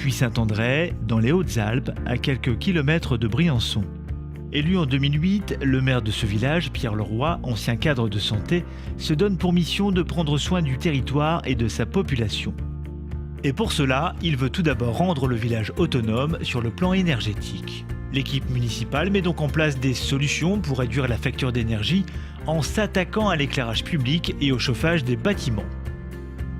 depuis Saint-André, dans les Hautes-Alpes, à quelques kilomètres de Briançon. Élu en 2008, le maire de ce village, Pierre Leroy, ancien cadre de santé, se donne pour mission de prendre soin du territoire et de sa population. Et pour cela, il veut tout d'abord rendre le village autonome sur le plan énergétique. L'équipe municipale met donc en place des solutions pour réduire la facture d'énergie en s'attaquant à l'éclairage public et au chauffage des bâtiments.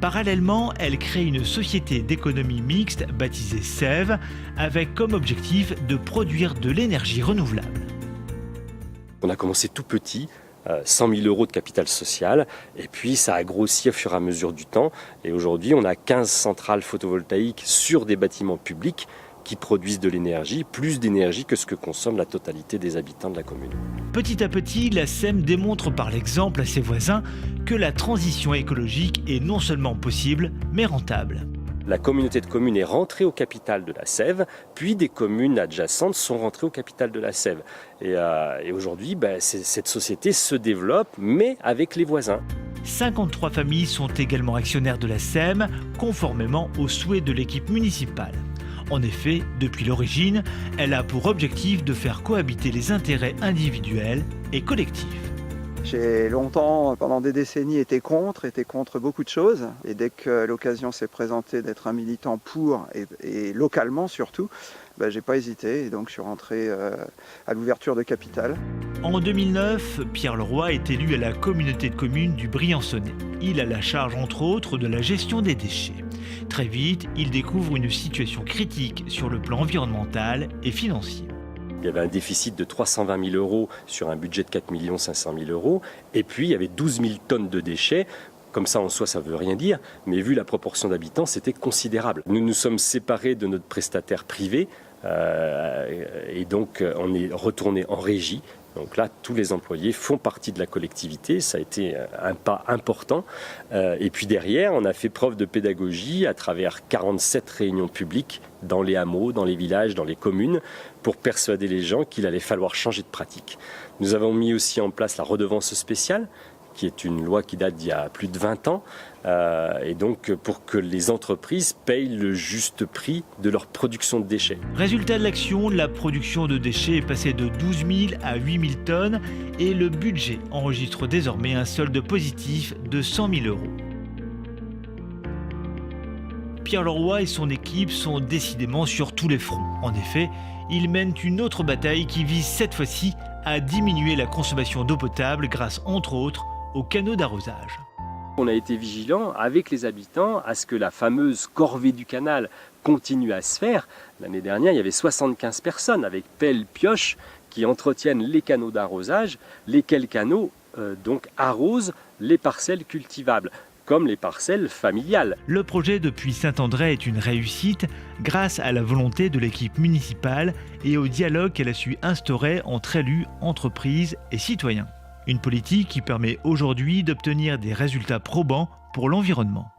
Parallèlement, elle crée une société d'économie mixte baptisée SEV avec comme objectif de produire de l'énergie renouvelable. On a commencé tout petit, 100 000 € de capital social, et puis ça a grossi au fur et à mesure du temps. Et aujourd'hui, on a 15 centrales photovoltaïques sur des bâtiments publics qui produisent de l'énergie, plus d'énergie que ce que consomme la totalité des habitants de la commune. Petit à petit, la SEM démontre par l'exemple à ses voisins que la transition écologique est non seulement possible, mais rentable. La communauté de communes est rentrée au capital de la Sève, puis des communes adjacentes sont rentrées au capital de la Sève. Et aujourd'hui, cette société se développe, mais avec les voisins. 53 familles sont également actionnaires de la SEM, conformément aux souhaits de l'équipe municipale. En effet, depuis l'origine, elle a pour objectif de faire cohabiter les intérêts individuels et collectifs. J'ai longtemps, pendant des décennies, été contre beaucoup de choses. Et dès que l'occasion s'est présentée d'être un militant pour, et localement surtout, j'ai pas hésité. Et donc je suis rentré à l'ouverture de Capital. En 2009, Pierre Leroy est élu à la communauté de communes du Briançonnais. Il a la charge, entre autres, de la gestion des déchets. Très vite, il découvre une situation critique sur le plan environnemental et financier. Il y avait un déficit de 320 000 € sur un budget de 4 500 000 €. Et puis, il y avait 12 000 tonnes de déchets. Comme ça, en soi, ça ne veut rien dire. Mais vu la proportion d'habitants, c'était considérable. Nous nous sommes séparés de notre prestataire privé. Et donc, on est retourné en régie. Donc là, tous les employés font partie de la collectivité. Ça a été un pas important. Et puis derrière, on a fait preuve de pédagogie à travers 47 réunions publiques dans les hameaux, dans les villages, dans les communes, pour persuader les gens qu'il allait falloir changer de pratique. Nous avons mis aussi en place la redevance spéciale, qui est une loi qui date d'il y a plus de 20 ans, et donc pour que les entreprises payent le juste prix de leur production de déchets. Résultat de l'action, la production de déchets est passée de 12 000 à 8 000 tonnes et le budget enregistre désormais un solde positif de 100 000 €. Pierre Leroy et son équipe sont décidément sur tous les fronts. En effet, ils mènent une autre bataille qui vise cette fois-ci à diminuer la consommation d'eau potable grâce, entre autres, aux canaux d'arrosage. On a été vigilant avec les habitants à ce que la fameuse corvée du canal continue à se faire. L'année dernière, il y avait 75 personnes avec pelle, pioche qui entretiennent les canaux d'arrosage, lesquels canaux donc arrosent les parcelles cultivables, comme les parcelles familiales. Le projet depuis Saint-André est une réussite grâce à la volonté de l'équipe municipale et au dialogue qu'elle a su instaurer entre élus, entreprises et citoyens. Une politique qui permet aujourd'hui d'obtenir des résultats probants pour l'environnement.